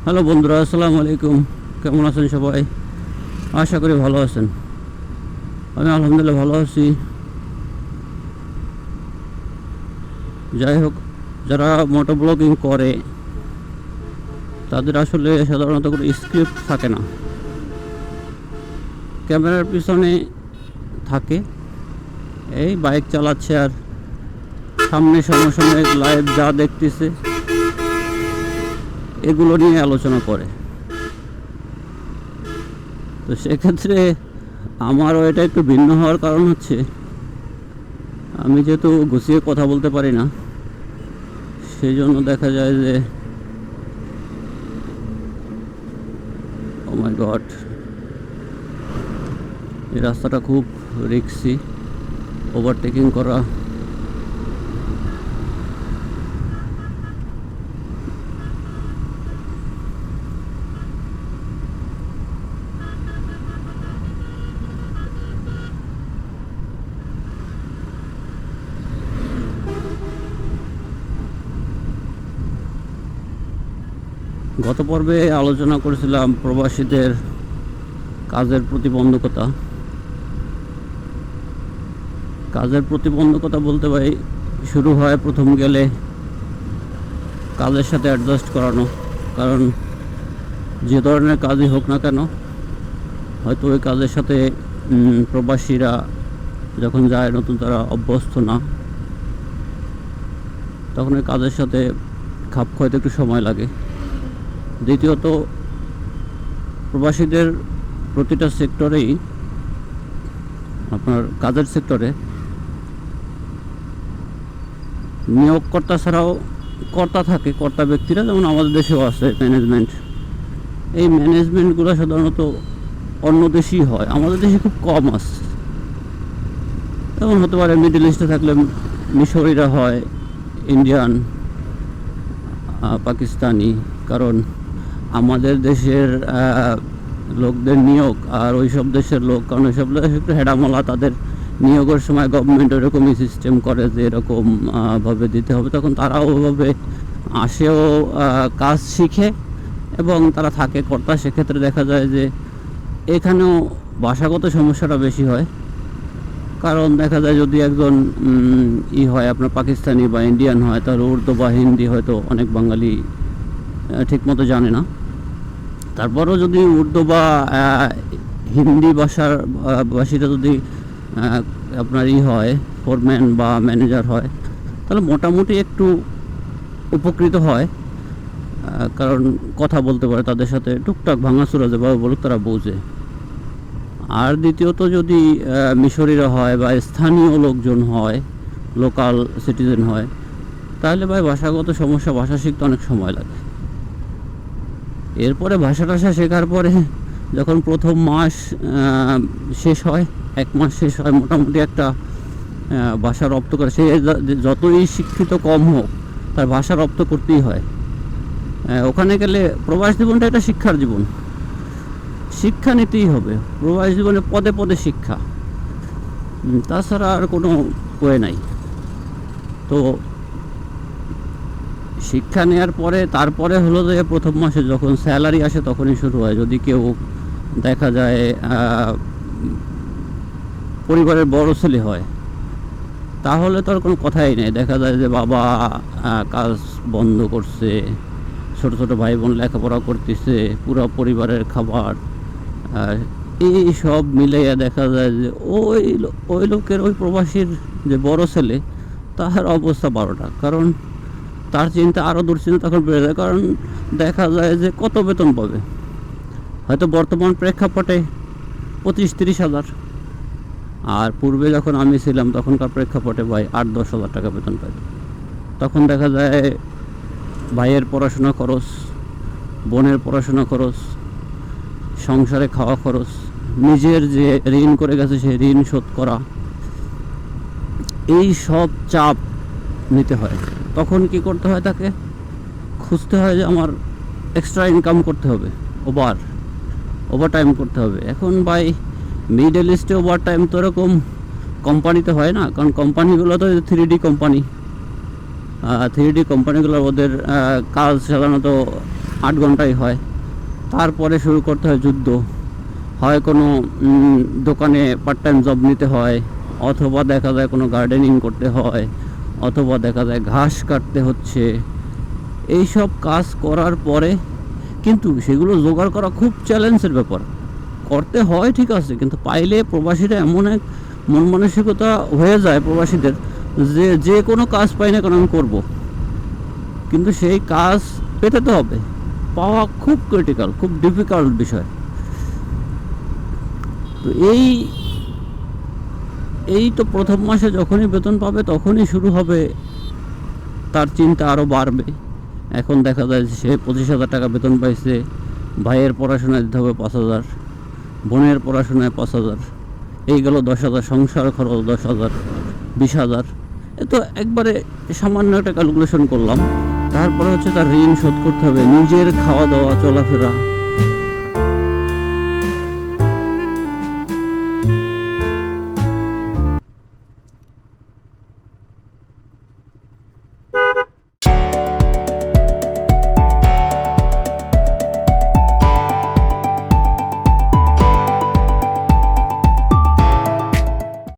Hello বন্ধুরা, আসসালামু আলাইকুম। কেমন আছেন সবাই? আশা করি ভালো আছেন। আমি আলহামদুলিল্লাহ ভালো আছি। যাই হোক, যারা মোটো ব্লগিং করে তাদের আসলে সাধারণত কোনো স্ক্রিপ্ট থাকে না। ক্যামেরার পিছনে থাকে, এই বাইক চালাচ্ছে আর সামনে সমসাময়িক লাইভ যা দেখতেছে এগুলো নিয়ে আলোচনা করে। তো সেক্ষেত্রে আমারও এটা একটু ভিন্ন হওয়ার কারণ হচ্ছে, আমি যেহেতু গুছিয়ে কথা বলতে পারি না, সেই জন্য দেখা যায় যে ও মাই গড, এই রাস্তাটা খুব রিস্কি, ওভারটেকিং করা। গত পর্বে আলোচনা করেছিলাম প্রবাসীদের কাজের প্রতিবন্ধকতা। কাজের প্রতিবন্ধকতা বলতে ভাই শুরু হয় প্রথম গেলে কাজের সাথে অ্যাডজাস্ট করানো। কারণ যে ধরনের কাজই হোক না কেন, হয়তো ওই কাজের সাথে প্রবাসীরা যখন যায় নতুন, তারা অভ্যস্ত না, তখন ওই কাজের সাথে খাপ খাওয়াতে একটু সময় লাগে। দ্বিতীয়ত, প্রবাসীদের প্রতিটা সেক্টরেই, আপনার কাজের সেক্টরে নিয়োগকর্তা ছাড়াও কর্তা থাকে, কর্তা ব্যক্তিরা, যেমন আমাদের দেশেও আছে ম্যানেজমেন্ট। এই ম্যানেজমেন্টগুলো সাধারণত অন্য দেশেই হয়, আমাদের দেশে খুব কম আছে। যেমন হতে পারে মিডল ইস্টে থাকলে মিশরিরা হয়, ইন্ডিয়ান, পাকিস্তানি। কারণ আমাদের দেশের লোকদের নিয়োগ আর ওই সব দেশের লোক, কারণ ওই সব দেশে একটু হেডামলা, তাদের নিয়োগের সময় গভর্নমেন্ট ওরকমই সিস্টেম করে যে এরকম ভাবে দিতে হবে, তখন তারাও ওভাবে আসেও, কাজ শিখে এবং তারা থাকে কর্তা। সেক্ষেত্রে দেখা যায় যে এখানেও ভাষাগত সমস্যাটা বেশি হয়। কারণ দেখা যায় যদি একজন হয় আপনার পাকিস্তানি বা ইন্ডিয়ান হয়, তাহলে উর্দু বা হিন্দি হয়তো অনেক বাঙালি ঠিকমতো জানে না। তারপরেও যদি উর্দু বা হিন্দি ভাষীটা যদি আপনার হয় ফোরম্যান বা ম্যানেজার হয়, তাহলে মোটামুটি একটু উপকৃত হয়। কারণ কথা বলতে পারে তাদের সাথে, টুকটাক ভাঙাচোরা যেভাবে বলুক তারা বোঝে। আর দ্বিতীয়ত, যদি মিশরিরা হয় বা স্থানীয় লোকজন হয়, লোকাল সিটিজেন হয়, তাহলে ভাই ভাষাগত সমস্যা, ভাষা শিখতে অনেক সময় লাগে। এরপরে ভাষা টাষা শেখার পরে যখন প্রথম মাস শেষ হয়, 1 মাস শেষ হয়, মোটামুটি একটা ভাষা রপ্ত করে, সে যতই শিক্ষিত কম হোক, তার ভাষা রপ্ত করতেই হয়। ওখানে গেলে প্রবাস জীবনটা একটা শিক্ষার জীবন, শিক্ষা নিতেই হবে। প্রবাস জীবনে পদে পদে শিক্ষা, তাছাড়া আর কোনো ওয়ে নাই। তো শিক্ষা নেওয়ার পরে তারপরে হলো যে প্রথম মাসে যখন স্যালারি আসে তখনই শুরু হয়। যদি কেউ দেখা যায় পরিবারের বড় ছেলে হয়, তাহলে তো আর কোনো কথাই নেই। দেখা যায় যে বাবা কাজ বন্ধ করছে, ছোট ছোট ভাই বোন লেখাপড়া করতেছে, পুরো পরিবারের খাবার, এই সব মিলাইয়া দেখা যায় যে ওই লোকের, ওই প্রবাসীর যে বড় ছেলে, তার অবস্থা 12টা। কারণ তার চিন্তা আরও দুশ্চিন্তা তখন বেড়ে যায়। কারণ দেখা যায় যে কত বেতন পাবে, হয়তো বর্তমান প্রেক্ষাপটে 25-30 হাজার, আর পূর্বে যখন আমি ছিলাম তখনকার প্রেক্ষাপটে ভাই 8-10 হাজার টাকা বেতন পাইত। তখন দেখা যায় ভাইয়ের পড়াশোনা খরচ, বোনের পড়াশোনা খরচ, সংসারে খাওয়া খরচ, নিজের যে ঋণ করে গেছে সেই ঋণ শোধ করা, এই সব চাপ নিতে হয়। তখন কি করতে হয়, তাকে খুঁজতে হয় যে আমার এক্সট্রা ইনকাম করতে হবে, ওভার টাইম করতে হবে। এখন ভাই মিডল ইস্টে ওভার টাইম তো এরকম কোম্পানিতে হয় না, কারণ কোম্পানিগুলো তো 3D কোম্পানি। 3D কোম্পানিগুলো ওদের কাজ সাধারণত 8 ঘন্টাই হয়। তারপরে শুরু করতে হয় যুদ্ধ, হয় কোনো দোকানে পার্ট টাইম জব নিতে হয়, অথবা দেখা যায় কোনো গার্ডেনিং করতে হয়, অথবা দেখা যায় ঘাস কাটতে হচ্ছে। এইসব কাজ করার পরে কিন্তু সেগুলো জোগাড় করা খুব চ্যালেঞ্জের ব্যাপার। করতে হয় ঠিক আছে, কিন্তু পাইলে প্রবাসীরা এমন এক মন মানসিকতা হয়ে যায় প্রবাসীদের, যে যে কোনো কাজ পাই না কেন আমি করবো, কিন্তু সেই কাজ পেতে তো হবে। পাওয়া খুব ক্রিটিক্যাল, খুব ডিফিকাল্ট বিষয়। তো এই তো প্রথম মাসে যখনই বেতন পাবে তখনই শুরু হবে তার চিন্তা আরও বাড়বে। এখন দেখা যায় যে সে 25,000 টাকা বেতন পাইছে, ভাইয়ের পড়াশোনায় দিতে হবে 5,000, বোনের পড়াশোনায় 5,000, এই গেল 10,000, সংসার খরচ 10,000, 20,000। এ তো একবারে সামান্য একটা ক্যালকুলেশন করলাম। তারপরে হচ্ছে তার ঋণ শোধ করতে হবে, নিজের খাওয়া দাওয়া চলাফেরা,